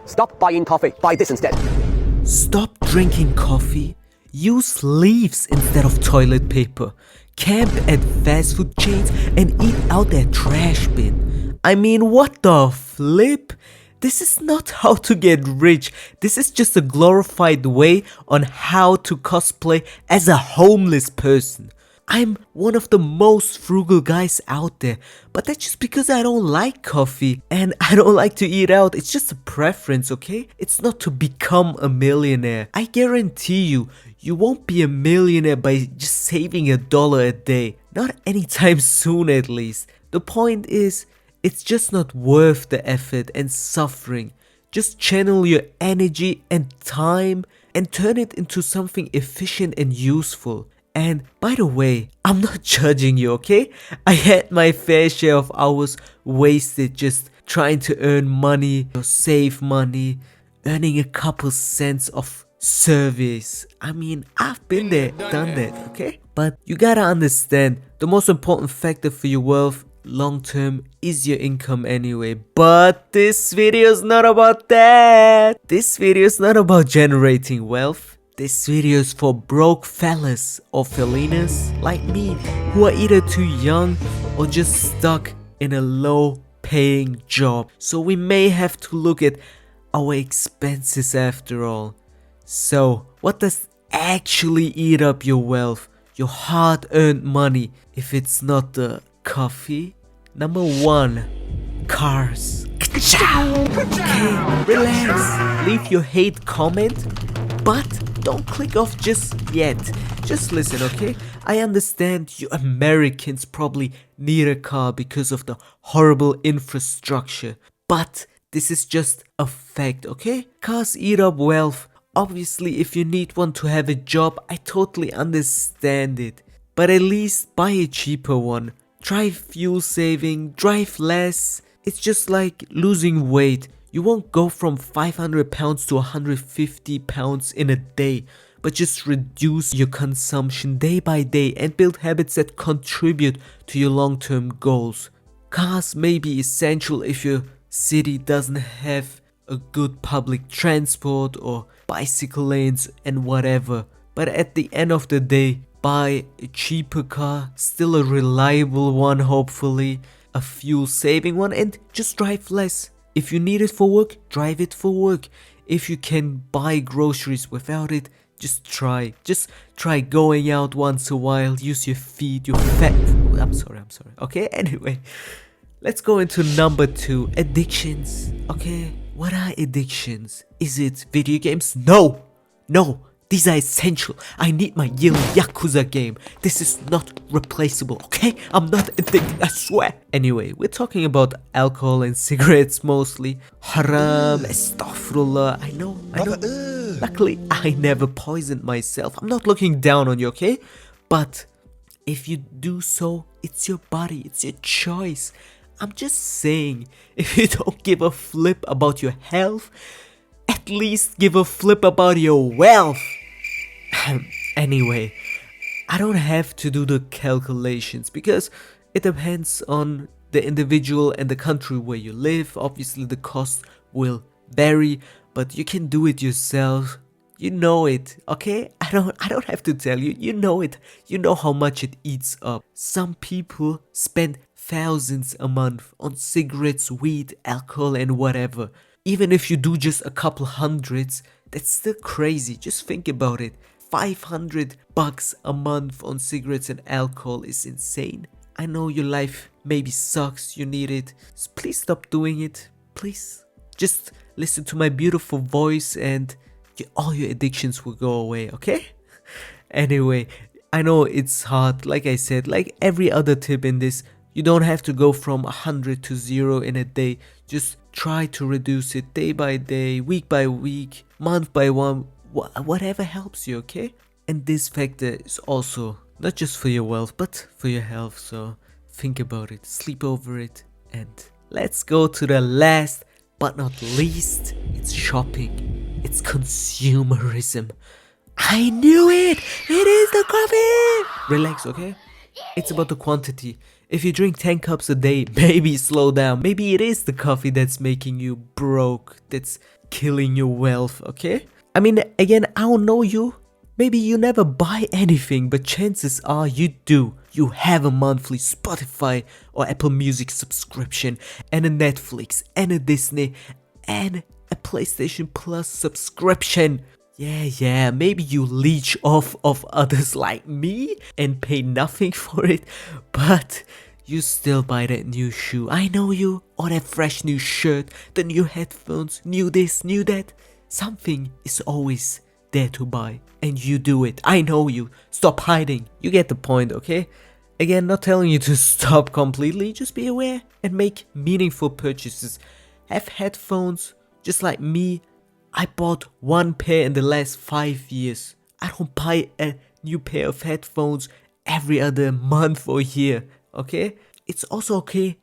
Stop buying coffee. Buy this instead. Stop drinking coffee. Use leaves instead of toilet paper. Camp at fast food chains and eat out their trash bin. I mean, what the flip? This is not how to get rich. This is just a glorified way on how to cosplay as a homeless person. I'm one of the most frugal guys out there, but that's just because I don't like coffee and I don't like to eat out. It's just a preference, okay? It's not to become a millionaire. I guarantee you, you won't be a millionaire by just saving $1 a day. Not anytime soon at least. The point is, it's just not worth the effort and suffering. Just channel your energy and time and turn it into something efficient and useful. And by the way, I'm not judging you, okay? I had my fair share of hours wasted just trying to earn money or save money, earning a couple cents of service. I mean, I've been there, done that, okay? But you gotta understand, the most important factor for your wealth long term is your income anyway. But this video is not about that. This video is not about generating wealth. This video is for broke fellas or fellinas like me who are either too young or just stuck in a low paying job. So we may have to look at our expenses after all. So what does actually eat up your wealth, your hard earned money, if it's not the coffee? Number 1, cars. Okay, relax. Leave your hate comment, but don't click off just yet. Just listen, okay? I understand you Americans probably need a car because of the horrible infrastructure, but this is just a fact, okay? Cars eat up wealth. Obviously, if you need one to have a job, I totally understand it. But at least buy a cheaper one. Try fuel saving, drive less. It's just like losing weight. You won't go from 500 pounds to 150 pounds in a day, but just reduce your consumption day by day and build habits that contribute to your long-term goals. Cars may be essential if your city doesn't have a good public transport or bicycle lanes and whatever, but at the end of the day, buy a cheaper car, still a reliable one hopefully, a fuel saving one, and just drive less. If you need it for work, drive it for work. If you can buy groceries without it, just try going out once a while, use your feet, your fat. I'm sorry. Okay, anyway, let's go into number 2, addictions. Okay, what are addictions? Is it video games? No, these are essential. I need my yearly Yakuza game. This is not replaceable, okay? I'm not addicted, I swear. Anyway, we're talking about alcohol and cigarettes mostly. Haram, astaghfirullah. I know. Luckily, I never poisoned myself. I'm not looking down on you, okay? But if you do so, it's your body, it's your choice. I'm just saying, if you don't give a flip about your health, at least give a flip about your wealth. Anyway, I don't have to do the calculations because it depends on the individual and the country where you live. Obviously the cost will vary, but you can do it yourself. You know it, okay? I don't have to tell you. You know it. You know how much it eats up. Some people spend thousands a month on cigarettes, weed, alcohol and whatever. Even if you do just a couple hundreds, that's still crazy. Just think about it. $500 a month on cigarettes and alcohol is insane. I know your life maybe sucks, you need it. So please stop doing it. Please. Just listen to my beautiful voice and all your addictions will go away, okay? Anyway, I know it's hard. Like I said, like every other tip in this, you don't have to go from 100 to 0 in a day. Just try to reduce it day by day, week by week, month by month, whatever helps you, okay? And this factor is also not just for your wealth, but for your health. So think about it, sleep over it, and let's go to the last but not least. It's shopping. It's consumerism. I knew it! It is the coffee! Relax, okay? It's about the quantity. If you drink 10 cups a day, maybe slow down. Maybe it is the coffee that's making you broke, that's killing your wealth, okay? I mean, again, I don't know you. Maybe you never buy anything, but chances are you do. You have a monthly Spotify or Apple Music subscription, and a Netflix, and a Disney, and a PlayStation Plus subscription. Yeah, maybe you leech off of others like me and pay nothing for it, but you still buy that new shoe. I know you, or that fresh new shirt, the new headphones, new this, new that. Something is always there to buy, and you do it. I know you. Stop hiding. You get the point, okay? Again, not telling you to stop completely, just be aware and make meaningful purchases. Have headphones, just like me. I bought one pair in the last 5 years. I don't buy a new pair of headphones every other month or year, okay? It's also okay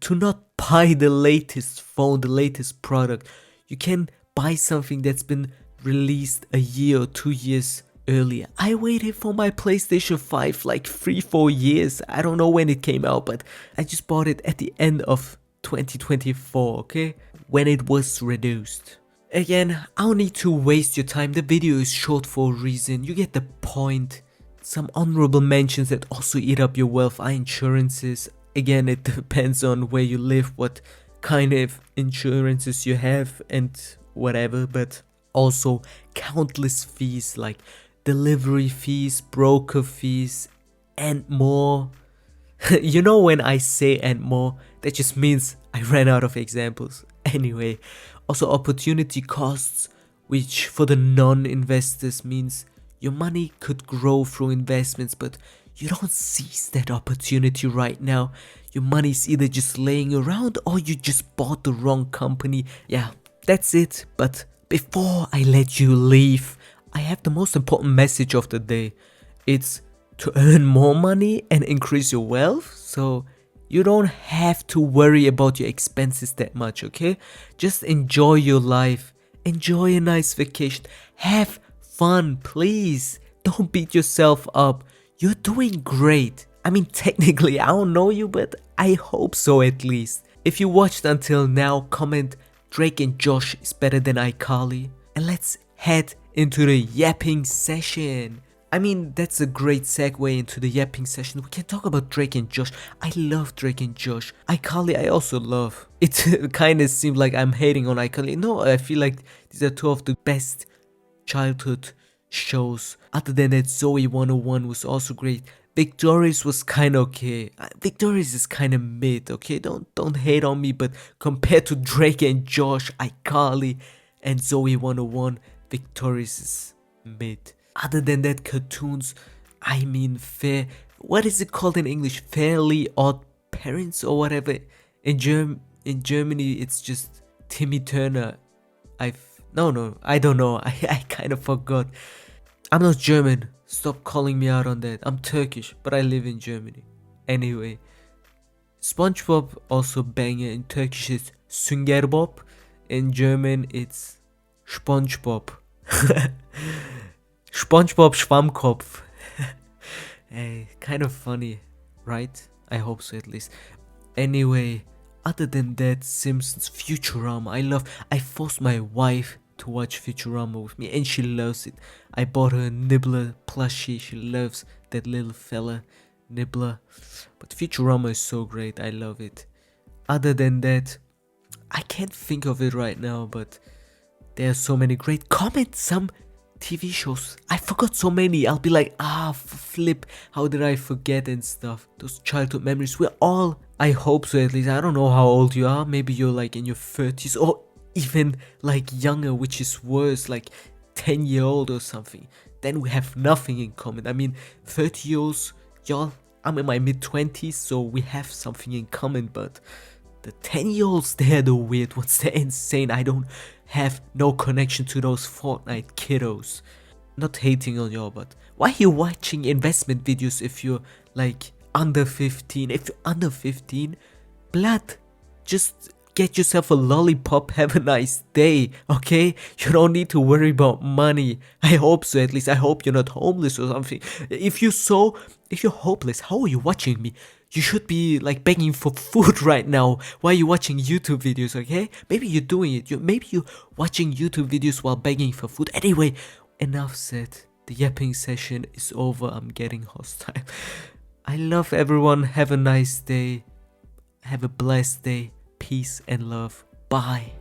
to not buy the latest phone, the latest product. You can buy something that's been released a year or 2 years earlier. I waited for my PlayStation 5 like 3-4 years. I don't know when it came out, but I just bought it at the end of 2024, okay? When it was reduced. Again, I don't need to waste your time. The video is short for a reason. You get the point. Some honorable mentions that also eat up your wealth are insurances. Again, it depends on where you live, what kind of insurances you have and whatever, but also countless fees like delivery fees, broker fees, and more. You know, when I say and more, that just means I ran out of examples. Anyway, also opportunity costs, which for the non-investors means your money could grow through investments, but you don't seize that opportunity right now. Your money's either just laying around or you just bought the wrong company. Yeah, that's it. But before I let you leave, I have the most important message of the day. It's to earn more money and increase your wealth, so you don't have to worry about your expenses that much, okay? Just enjoy your life. Enjoy a nice vacation. Have fun, please. Don't beat yourself up. You're doing great. I mean, technically, I don't know you, but I hope so at least. If you watched until now, comment Drake and Josh is better than iCarly. And let's head into the yapping session. I mean, that's a great segue into the yapping session. We can talk about Drake and Josh. I love Drake and Josh. iCarly I also love. It kind of seemed like I'm hating on iCarly. No, I feel like these are two of the best childhood shows. Other than that, Zoe 101 was also great. Victorious was kind of okay. Victorious is kind of mid, okay? Don't hate on me, but compared to Drake and Josh, iCarly, and Zoe 101, Victorious is mid. Other than that, cartoons, I mean, what is it called in English? Fairly Odd Parents or whatever. In Germany, it's just Timmy Turner. No, I don't know. I kind of forgot. I'm not German. Stop calling me out on that. I'm Turkish, but I live in Germany. Anyway, SpongeBob also banger. In Turkish it's Süngerbob. In German it's SpongeBob. SpongeBob Schwammkopf. Hey, kind of funny, right? I hope so at least. Anyway, other than that, Simpsons, Futurama, I forced my wife to watch Futurama with me and she loves it. I bought her a Nibbler plushie. She loves that little fella, Nibbler. But Futurama is so great, I love it. Other than that, I can't think of it right now, but there are so many great comments. Some TV shows, I forgot so many. I'll be like, flip, how did I forget and stuff. Those childhood memories, we're all, I hope so at least. I don't know how old you are. Maybe you're like in your 30s or even like younger, which is worse, like 10-year-old or something. Then we have nothing in common. I mean, 30-year-olds, y'all, I'm in my mid-20s, so we have something in common, but the 10-year-olds, they're the weird ones. They're insane. I don't have no connection to those Fortnite kiddos. Not hating on y'all, but why are you watching investment videos if you're like under 15? If you're under 15, blood, just get yourself a lollipop, have a nice day, okay? You don't need to worry about money. I hope so at least. I hope you're not homeless or something. If you're hopeless, how are you watching me? You should be like begging for food right now while you're watching YouTube videos, okay? Maybe you're doing it. Maybe you're watching YouTube videos while begging for food. Anyway, enough said. The yapping session is over. I'm getting hostile. I love everyone. Have a nice day. Have a blessed day. Peace and love. Bye.